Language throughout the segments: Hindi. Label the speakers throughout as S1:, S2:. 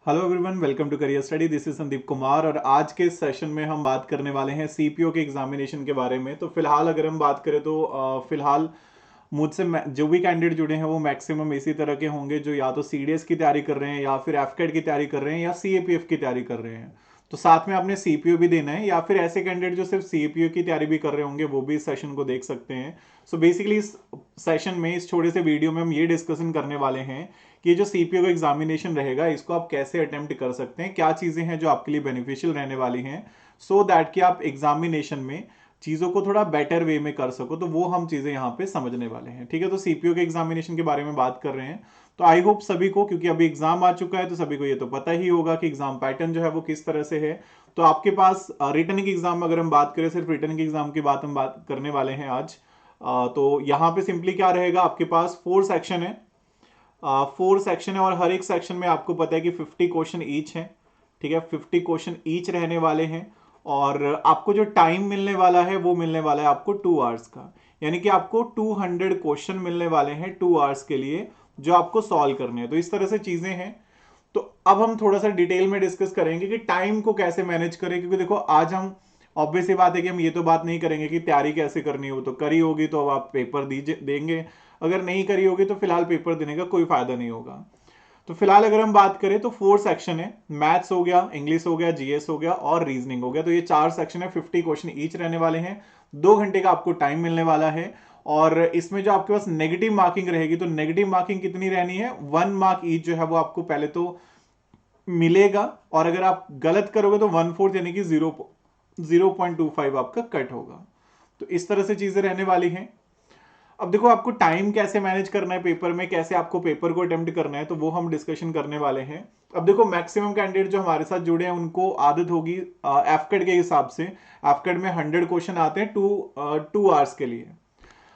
S1: Hello everyone, welcome to career study. This is Sandeep Kumar और आज के सेशन में हम बात करने वाले हैं सीपीओ के एग्जामिनेशन के बारे में। तो फिलहाल अगर हम बात करें तो फिलहाल मुझसे जो भी कैंडिडेट जुड़े हैं वो मैक्सिमम इसी तरह के होंगे जो या तो सीडीएस की तैयारी कर रहे हैं या फिर एफकेट की तैयारी कर रहे हैं या सीएपीएफ की तैयारी कर रहे हैं। तो साथ में आपने सीपीओ भी देना है या फिर ऐसे कैंडिडेट जो सिर्फ सीपीओ की तैयारी भी कर रहे होंगे वो भी इस सेशन को देख सकते हैं। सो बेसिकली इस सेशन में, इस छोटे से वीडियो में हम ये डिस्कशन करने वाले हैं कि ये जो सीपीओ का एग्जामिनेशन रहेगा इसको आप कैसे अटेम्प्ट कर सकते हैं, क्या चीज़ें हैं जो आपके लिए बेनिफिशियल रहने वाली हैं, सो दैट कि आप एग्जामिनेशन में चीज़ों को थोड़ा बेटर वे में कर सको। तो वो हम चीज़ें यहाँ पे समझने वाले हैं। ठीक है, तो सीपीओ के एग्जामिनेशन के बारे में बात कर रहे हैं। तो आई होप सभी को, क्योंकि अभी एग्जाम आ चुका है तो सभी को ये तो पता ही होगा कि एग्जाम पैटर्न जो है वो किस तरह से है। तो आपके पास रिटर्न की एग्जाम, अगर हम बात करें सिर्फ रिटर्न की एग्जाम की बात हम बात करने वाले हैं आज। तो यहाँ पे सिंपली क्या रहेगा, आपके पास 4 सेक्शन है। 4 सेक्शन है और हर एक सेक्शन में आपको पता है कि 50 क्वेश्चन ईच है। ठीक है, 50 क्वेश्चन ईच रहने वाले हैं और आपको जो टाइम मिलने वाला है वो मिलने वाला है आपको 2 आवर्स का। यानी कि आपको 200 क्वेश्चन मिलने वाले हैं 2 आवर्स के लिए, जो आपको सॉल्व करने हैं। तो इस तरह से चीजें हैं। तो अब हम थोड़ा सा डिटेल में डिस्कस करेंगे कि टाइम को कैसे मैनेज करें, क्योंकि देखो आज हम, ऑब्वियस सी बात है कि हम ये तो बात नहीं करेंगे कि तैयारी कैसे करनी हो, तो करी होगी तो अब आप पेपर दीजिए देंगे, अगर नहीं करी होगी तो फिलहाल पेपर देने का कोई फायदा नहीं होगा। तो फिलहाल अगर हम बात करें तो 4 सेक्शन है। मैथ्स हो गया, इंग्लिश हो गया, जीएस हो गया और रीजनिंग हो गया। तो ये 4 सेक्शन है, 50 क्वेश्चन ईच रहने वाले हैं। 2 घंटे का आपको टाइम मिलने वाला है। और इसमें जो आपके पास नेगेटिव मार्किंग रहेगी, तो नेगेटिव मार्किंग कितनी रहनी है, 1 मार्क ईच जो है वो आपको पहले तो मिलेगा। और अगर आप गलत करोगे तो 1/4 यानी कि 0.25 आपका कट होगा। तो इस तरह से चीजें रहने वाली हैं। अब देखो, आपको टाइम कैसे मैनेज करना है पेपर में, कैसे आपको पेपर को अटेम्प्ट करना है, तो वो हम डिस्कशन करने वाले हैं। अब देखो, मैक्सिमम कैंडिडेट जो हमारे साथ जुड़े हैं उनको आदत होगी एफकेट के हिसाब से। एफकेट में 100 क्वेश्चन आते हैं 2 आवर्स के लिए।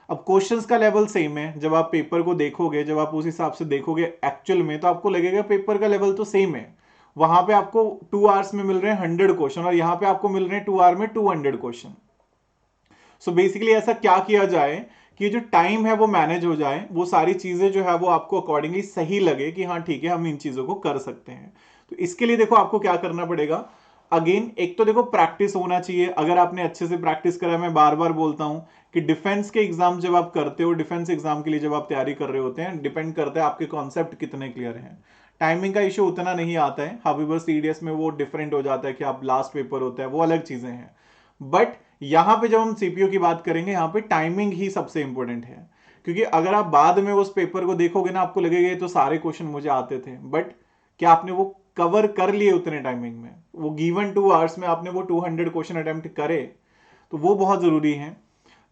S1: अब क्वेश्चंस का लेवल सेम है। जब आप पेपर को देखोगे, जब आप उस हिसाब से देखोगे एक्चुअल में, तो आपको लगेगा पेपर का लेवल तो सेम है। वहां पे आपको 2 आवर्स में मिल रहे हैं 100 क्वेश्चन और यहाँ पे आपको मिल रहे हैं 2 आवर में 200 क्वेश्चन। सो बेसिकली ऐसा क्या किया जाए कि जो टाइम है वो मैनेज हो जाए, वो सारी चीजें जो है वो आपको अकॉर्डिंगली सही लगे कि हाँ ठीक है, हम इन चीजों को कर सकते हैं। तो इसके लिए देखो आपको क्या करना पड़ेगा। अगेन, एक तो देखो प्रैक्टिस होना चाहिए। अगर आपने अच्छे से प्रैक्टिस करा, मैं बार बार बोलता हूं कि डिफेंस के एग्जाम जब आप करते हो, डिफेंस एग्जाम के लिए जब आप तैयारी कर रहे होते हैं, डिपेंड करता है आपके कॉन्सेप्ट कितने क्लियर हैं। टाइमिंग का इशू उतना नहीं आता है, हाउएवर सीडीएस में वो डिफरेंट हो जाता है कि आप लास्ट पेपर होता है, वो अलग चीजें हैं। बट यहां पे जब हम सीपीयू की बात करेंगे, यहां पे टाइमिंग ही सबसे इंपॉर्टेंट है। क्योंकि अगर आप बाद में उस पेपर को देखोगे ना, आपको लगेगा ये तो सारे क्वेश्चन मुझे आते थे, बट क्या आपने वो कवर कर लिए उतने टाइमिंग में, वो गिवन 2 आवर्स में आपने वो 200 क्वेश्चन अटेम्प्ट करे, तो वो बहुत जरूरी है।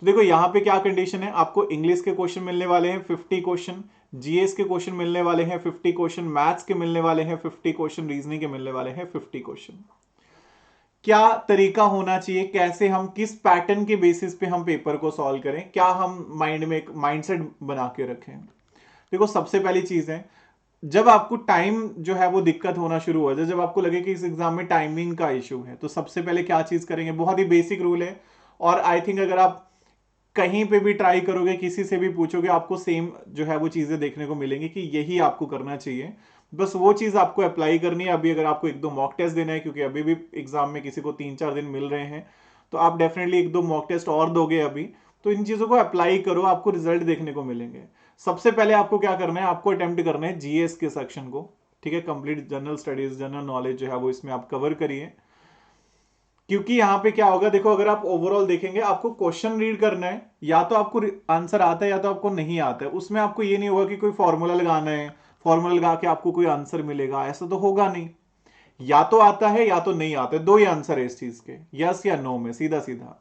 S1: तो देखो यहाँ पे क्या कंडीशन है, आपको इंग्लिश के क्वेश्चन मिलने वाले हैं 50 क्वेश्चन, जीएस के क्वेश्चन मिलने वाले हैं 50 क्वेश्चन, मैथ्स के मिलने वाले हैं 50 क्वेश्चन, रीजनिंग के मिलने वाले हैं 50 क्वेश्चन। क्या तरीका होना चाहिए, कैसे हम, किस पैटर्न के बेसिस पे हम पेपर को सॉल्व करें, क्या हम माइंड में एक माइंडसेट बना के रखें। देखो, सबसे पहली चीज है, जब आपको टाइम जो है वो दिक्कत होना शुरू हो जाए, जब आपको लगे कि इस एग्जाम में टाइमिंग का इशू है, तो सबसे पहले क्या चीज करेंगे, बहुत ही बेसिक रूल है। और आई थिंक अगर आप कहीं पे भी ट्राई करोगे, किसी से भी पूछोगे, आपको सेम जो है वो चीजें देखने को मिलेंगी कि यही आपको करना चाहिए। बस वो चीज आपको अप्लाई करनी है। अभी अगर आपको 1-2 मॉक टेस्ट देना है, क्योंकि अभी भी एग्जाम में किसी को 3-4 दिन मिल रहे हैं, तो आप डेफिनेटली 1-2 मॉक टेस्ट और दोगे अभी। तो इन चीजों को अप्लाई करो, आपको रिजल्ट देखने को मिलेंगे। सबसे पहले आपको क्या करना है, आपको अटेम्प्ट करना है जीएस के सेक्शन को। ठीक है, complete general studies, general knowledge जो है वो इसमें आप कवर करिए। क्योंकि यहां पे क्या होगा, देखो अगर आप ओवरऑल देखेंगे, आपको क्वेश्चन रीड करना है, या तो आपको आंसर आता है या तो आपको नहीं आता है। उसमें आपको ये नहीं होगा कि कोई फॉर्मूला लगाना है, फॉर्मूला लगा के आपको कोई आंसर मिलेगा, ऐसा तो होगा नहीं। या तो आता है या तो नहीं आता है, दो ही आंसर है इस चीज के, यस या नो में, सीधा सीधा।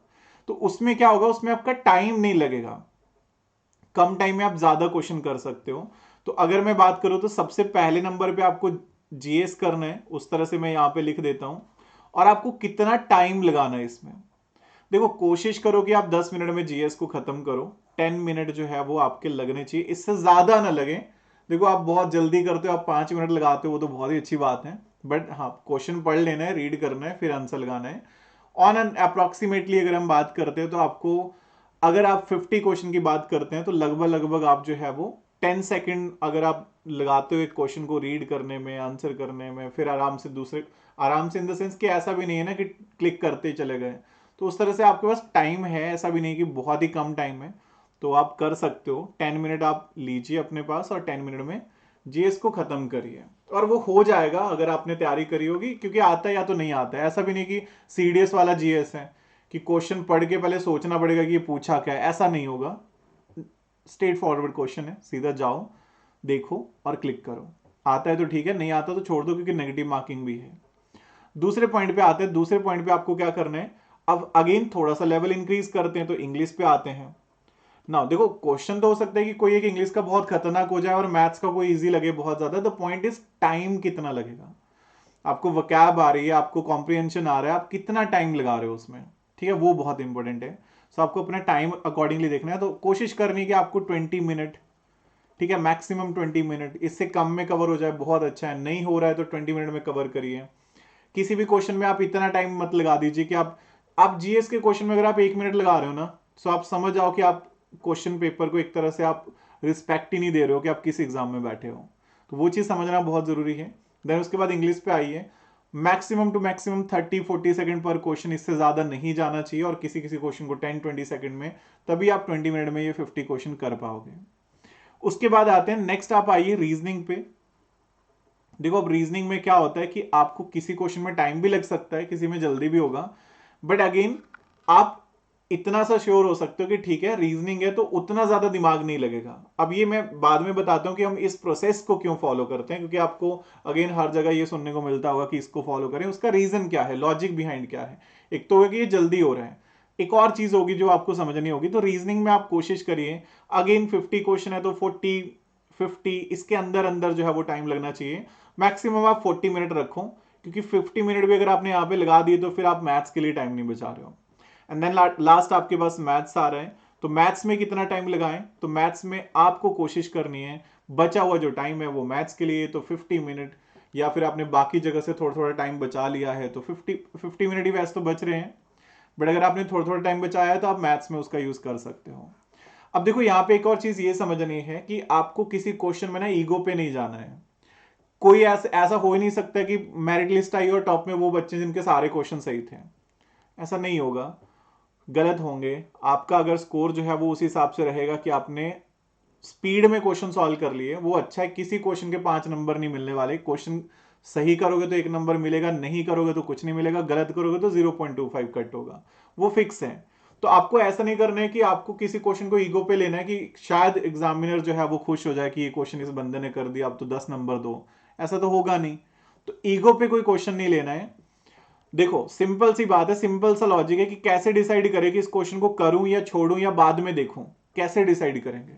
S1: तो उसमें क्या होगा, उसमें आपका टाइम नहीं लगेगा, कम टाइम में आप ज्यादा क्वेश्चन कर सकते हो। तो अगर मैं बात करूं तो सबसे पहले नंबर पे आपको जीएस करना है, उस तरह से मैं यहां पे लिख देता हूं। और आपको कितना टाइम लगाना है इसमें, देखो कोशिश करो कि आप 10 मिनट में जीएस को खत्म करो। 10 मिनट जो है वो आपके लगने चाहिए, इससे ज्यादा ना लगे। देखो आप बहुत जल्दी करते हो, आप 5 मिनट लगाते हो, वो तो बहुत ही अच्छी बात है। बट हाँ, क्वेश्चन पढ़ लेना है, रीड करना है, फिर आंसर लगाना है। ऑन एन अप्रोक्सीमेटली अगर हम बात करते हैं तो आपको, अगर आप 50 क्वेश्चन की बात करते हैं तो लगभग लगभग आप जो है वो 10 सेकंड अगर आप लगाते हो एक क्वेश्चन को रीड करने में, आंसर करने में, फिर आराम से इन द सेंस कि ऐसा भी नहीं है ना कि क्लिक करते ही चले गए, तो उस तरह से आपके पास टाइम है, ऐसा भी नहीं कि बहुत ही कम टाइम है, तो आप कर सकते हो। 10 मिनट आप लीजिए अपने पास और 10 मिनट में जीएस को खत्म करिए, और वो हो जाएगा अगर आपने तैयारी करी होगी, क्योंकि आता है या तो नहीं आता है। ऐसा भी नहीं कि सीडीएस वाला जीएस है कि क्वेश्चन पढ़ के पहले सोचना पड़ेगा कि ये पूछा क्या है, ऐसा नहीं होगा। स्ट्रेट फॉरवर्ड क्वेश्चन है, सीधा जाओ, देखो और क्लिक करो। आता है तो ठीक है, नहीं आता तो छोड़ दो, क्योंकि नेगेटिव मार्किंग भी है। दूसरे पॉइंट पे आते हैं। दूसरे पॉइंट पे आपको क्या करना है, अब अगेन थोड़ा सा लेवल इंक्रीज करते हैं, तो इंग्लिश पे आते हैं। ना देखो, क्वेश्चन तो हो सकता है कि कोई एक इंग्लिश का बहुत खतरनाक हो जाए और मैथ्स का कोई इजी लगे बहुत ज्यादा। द पॉइंट इज टाइम कितना लगेगा। आपको वकैब आ रही है, आपको कॉम्प्रिहेंशन आ रहा है, आप कितना टाइम लगा रहे हो उसमें, ठीक है, वो बहुत इंपॉर्टेंट है। सो आपको अपना टाइम अकॉर्डिंगली देखना है। तो कोशिश करनी है कि आपको 20 मिनट, ठीक है, मैक्सिमम 20 मिनट, इससे कम में कवर हो जाए बहुत अच्छा है। नहीं हो रहा है तो 20 मिनट में कवर करिए। किसी भी क्वेश्चन में आप इतना टाइम मत लगा दीजिए कि आप जीएस के क्वेश्चन में अगर आप 1 मिनट लगा रहे हो ना, तो आप समझ जाओ कि आप क्वेश्चन पेपर को एक तरह से आप रिस्पेक्ट ही नहीं दे रहे हो कि आप किस एग्जाम में बैठे हो। तो वो चीज समझना बहुत जरूरी है। देन उसके बाद इंग्लिश पे आइए। मैक्सिमम टू मैक्सिमम 30-40 सेकंड पर क्वेश्चन, इससे ज्यादा नहीं जाना चाहिए। और किसी किसी क्वेश्चन को 10-20 सेकंड में, तभी आप 20 मिनट में ये 50 क्वेश्चन कर पाओगे। उसके बाद आते हैं नेक्स्ट, आप आइए रीजनिंग पे। देखो, अब रीजनिंग में क्या होता है कि आपको किसी क्वेश्चन में टाइम भी लग सकता है, किसी में जल्दी भी होगा, बट अगेन आप इतना सा श्योर हो सकते हो कि ठीक है, रीजनिंग है तो उतना ज्यादा दिमाग नहीं लगेगा। अब ये मैं बाद में बताता हूं कि हम इस प्रोसेस को क्यों फॉलो करते हैं, क्योंकि आपको अगेन हर जगह ये सुनने को मिलता होगा कि इसको फॉलो करें, उसका रीजन क्या है, लॉजिक बिहाइंड क्या है। एक तो है कि ये जल्दी हो रहा है, एक और चीज होगी जो आपको समझनी होगी। तो रीजनिंग में आप कोशिश करिए, अगेन 50 क्वेश्चन है तो 40-50 इसके अंदर अंदर जो है वो टाइम लगना चाहिए। मैक्सिमम आप 40 मिनट रखो, क्योंकि 50 मिनट भी अगर आपने यहाँ पे लगा दिए तो फिर आप मैथ्स के लिए टाइम नहीं बचा रहे हो। एंड देन लास्ट आपके पास मैथ्स आ रहा है, तो मैथ्स में कितना टाइम लगाएं, तो मैथ्स में आपको कोशिश करनी है बचा हुआ जो टाइम है वो मैथ्स के लिए तो 50 मिनट, या फिर आपने बाकी जगह से थोड़ा थोड़ा टाइम बचा लिया है तो 50 मिनट ही वैसे तो बच रहे हैं, बट अगर आपने थोड़ा थोड़ा टाइम बचाया है तो आप मैथ्स में उसका यूज कर सकते हो। अब देखो, यहाँ पे एक और चीज ये समझनी है कि आपको किसी क्वेश्चन में ना ईगो पे नहीं जाना है। कोई ऐसा हो ही नहीं सकता कि मेरिट लिस्ट आई और टॉप में वो बच्चे जिनके सारे क्वेश्चन सही थे। ऐसा नहीं होगा, गलत होंगे। आपका अगर स्कोर जो है वो उस हिसाब से रहेगा कि आपने स्पीड में क्वेश्चन सॉल्व कर लिए, वो अच्छा है। किसी क्वेश्चन के 5 नंबर नहीं मिलने वाले। क्वेश्चन सही करोगे तो 1 नंबर मिलेगा, नहीं करोगे तो कुछ नहीं मिलेगा, गलत करोगे तो 0.25 कट होगा, वो फिक्स है। तो आपको ऐसा नहीं करना है कि आपको किसी क्वेश्चन को ईगो पे लेना है कि शायद एग्जामिनर जो है वो खुश हो जाए कि ये क्वेश्चन इस बंदे ने कर दिया, अब तो 10 नंबर दो। ऐसा तो होगा नहीं। तो ईगो पे कोई क्वेश्चन नहीं लेना है। देखो, सिंपल सी बात है, सिंपल सा लॉजिक है कि कैसे डिसाइड करें कि इस क्वेश्चन को करूं या छोड़ूं या बाद में देखूं, कैसे डिसाइड करेंगे।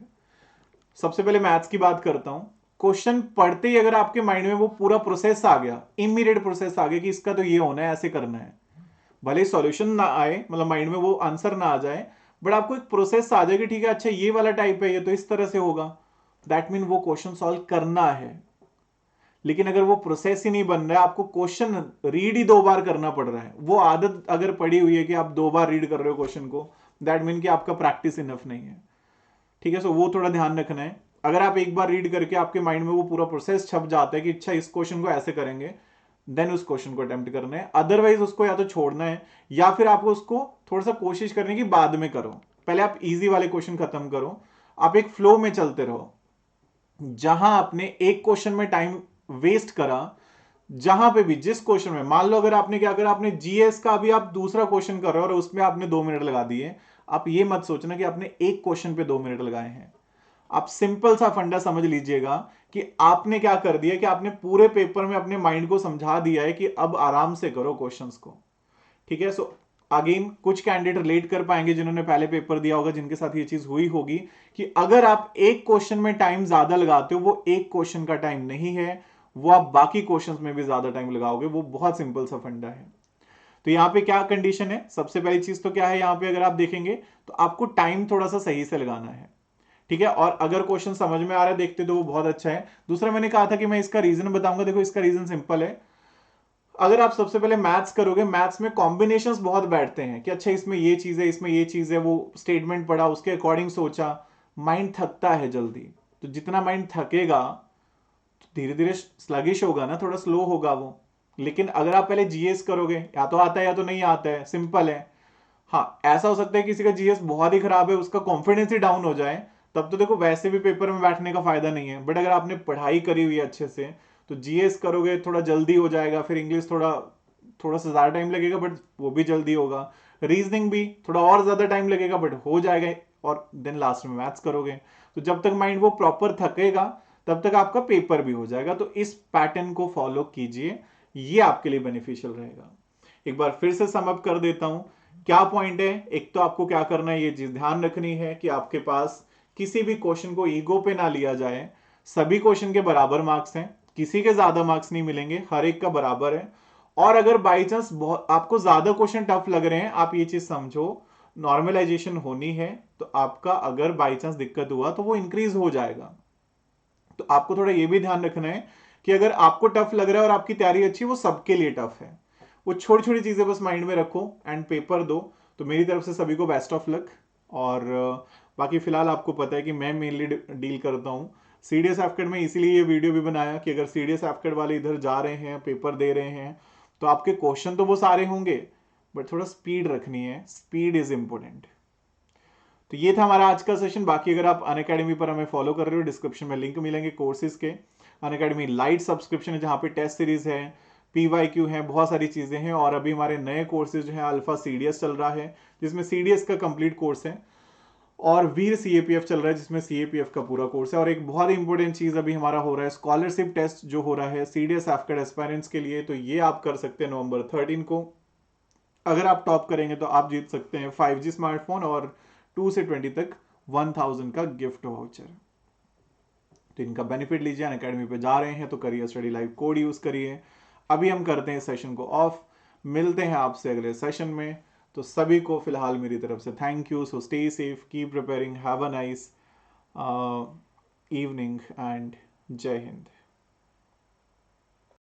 S1: सबसे पहले मैथ्स की बात करता हूं। क्वेश्चन पढ़ते ही अगर आपके माइंड में वो पूरा प्रोसेस आ गया, इमीडिएट प्रोसेस आ गया कि इसका तो ये होना है, ऐसे करना है, भले सॉल्यूशन ना आए, मतलब माइंड में वो आंसर ना आ जाए, बट आपको एक प्रोसेस आ जाए कि ठीक है, अच्छा ये वाला टाइप है, ये तो इस तरह से होगा, दैट मीन वो क्वेश्चन सॉल्व करना है। लेकिन अगर वो प्रोसेस ही नहीं बन रहा है, आपको क्वेश्चन रीड ही 2 बार करना पड़ रहा है, वो आदत अगर पड़ी हुई है कि आप 2 बार रीड कर रहे हो क्वेश्चन को, दैट मीन कि आपका प्रैक्टिस इनफ नहीं है। ठीक है, सो वो थोड़ा ध्यान रखना है। अगर आप एक बार रीड करके आपके माइंड में वो पूरा प्रोसेस छप जाता है कि अच्छा इस क्वेश्चन को ऐसे करेंगे, देन उस क्वेश्चन को अटेम्प्ट करना है। अदरवाइज उसको या तो छोड़ना है, या फिर आपको उसको थोड़ा सा कोशिश करने की बाद में करो। पहले आप इजी वाले क्वेश्चन खत्म करो, आप एक फ्लो में चलते रहो। जहां आपने एक क्वेश्चन में टाइम वेस्ट करा, जहां पे भी जिस क्वेश्चन में, मान लो अगर आपने क्या करा, आपने जीएस का अभी आप दूसरा क्वेश्चन कर रहे हो और उसमें आपने 2 मिनट लगा दिए, आप ये मत सोचना कि आपने एक क्वेश्चन पे 2 मिनट लगाए हैं। आप सिंपल सा फंडा समझ लीजिएगा कि आपने क्या कर दिया कि आपने पूरे पेपर में अपने माइंड को समझा दिया है कि अब आराम से करो क्वेश्चंस को। ठीक है, सो अगेन कुछ कैंडिडेट रिलेट कर पाएंगे जिन्होंने पहले पेपर दिया होगा, जिनके साथ ये चीज हुई होगी कि अगर आप एक क्वेश्चन में टाइम ज्यादा लगाते हो, वो एक क्वेश्चन का टाइम नहीं है, वो आप बाकी क्वेश्चंस में भी ज्यादा टाइम लगाओगे। वो बहुत सिंपल सा फंडा है। तो यहां पे क्या कंडीशन है, सबसे पहली चीज तो क्या है, यहां पे अगर आप देखेंगे तो आपको टाइम थोड़ा सा सही से लगाना है। ठीक है, और अगर क्वेश्चन समझ में आ रहा है देखते तो वो बहुत अच्छा है। दूसरा, मैंने कहा था कि मैं इसका रीजन बताऊंगा। देखो, इसका रीजन सिंपल है। अगर आप सबसे पहले मैथ्स करोगे, मैथ्स में कॉम्बिनेशंस बहुत बैठते हैं कि अच्छा इसमें ये चीज है, इसमें ये चीज है, वो स्टेटमेंट पढ़ा, उसके अकॉर्डिंग सोचा, माइंड थकता है जल्दी। तो जितना माइंड थकेगा तो धीरे धीरे स्लगिश होगा ना, थोड़ा स्लो होगा वो। लेकिन अगर आप पहले जीएस करोगे, या तो आता है या तो नहीं आता है, सिंपल है। हाँ, ऐसा हो सकता है किसी का जीएस बहुत ही खराब है, उसका कॉन्फिडेंस ही डाउन हो जाए, तब तो देखो वैसे भी पेपर में बैठने का फायदा नहीं है। बट अगर आपने पढ़ाई करी हुई है अच्छे से, तो जीएस करोगे थोड़ा जल्दी हो जाएगा। फिर इंग्लिश थोड़ा थोड़ा सा ज्यादा टाइम लगेगा, बट वो भी जल्दी होगा। रीजनिंग भी थोड़ा और ज्यादा टाइम लगेगा, बट हो जाएगा। और देन लास्ट में मैथ्स करोगे। तो जब तक माइंड वो प्रॉपर थकेगा, तब तक आपका पेपर भी हो जाएगा। तो इस पैटर्न को फॉलो कीजिए, ये आपके लिए बेनिफिशियल रहेगा। एक बार फिर से सम अप कर देता हूं, क्या पॉइंट है। एक तो आपको क्या करना है, ये चीज ध्यान रखनी है कि आपके पास किसी भी क्वेश्चन को ईगो पे ना लिया जाए। सभी क्वेश्चन के बराबर मार्क्स हैं, किसी के ज्यादा मार्क्स नहीं मिलेंगे, हर एक का बराबर है। और अगर बाई चांस आपको ज्यादा क्वेश्चन टफ लग रहे हैं, आप ये चीज समझो, नॉर्मलाइजेशन होनी है। तो आपका अगर बाई चांस दिक्कत हुआ तो वो इंक्रीज हो जाएगा। तो आपको थोड़ा ये भी ध्यान रखना है कि अगर आपको टफ लग रहा है और आपकी तैयारी अच्छी, वो सबके लिए टफ है। वो छोटी छोटी चीजें बस माइंड में रखो एंड पेपर दो। तो मेरी तरफ से सभी को बेस्ट ऑफ लक। और बाकी फिलहाल आपको पता है कि मैं मेनली डील करता हूँ सीडीएस एफकेट में, इसीलिए ये वीडियो भी बनाया कि अगर सीडीएस एफकेट वाले इधर जा रहे हैं, पेपर दे रहे हैं, तो आपके क्वेश्चन तो वो सारे होंगे, बट थोड़ा स्पीड रखनी है। Speed is important. तो ये था हमारा आज का सेशन। बाकी अगर आप अनअकैडमी पर हमें फॉलो कर रहे हो, डिस्क्रिप्शन में लिंक मिलेंगे कोर्सेज के। अनअकैडमी लाइट सब्सक्रिप्शन है, जहाँ पे टेस्ट सीरीज है, पीवाईक्यू है, बहुत सारी चीजें हैं। और अभी हमारे नए कोर्सेज जो है, अल्फा सीडीएस चल रहा है, जिसमें सीडीएस का कंप्लीट कोर्स है, और वीर सीएपीएफ चल रहा है, जिसमें सीएपीएफ का पूरा कोर्स है। और एक बहुत इंपॉर्टेंट चीज अभी हमारा हो रहा है, स्कॉलरशिप टेस्ट जो हो रहा है सीडीएस एफकेट एस्पायरेंट्स के लिए। तो ये आप कर सकते हैं नवंबर 13 को। अगर आप टॉप करेंगे तो आप जीत सकते हैं 5G स्मार्टफोन और 2 से 20 तक 1000 का गिफ्ट वाउचर। तो इनका बेनिफिट लीजिए। अनअकैडमी पे जा रहे हैं तो career study live code use करिए। अभी हम करते हैं सेशन को ऑफ, मिलते हैं आपसे अगले सेशन में। तो सभी को फिलहाल मेरी तरफ से thank you. So stay safe, keep preparing, have a nice evening and जय हिंद।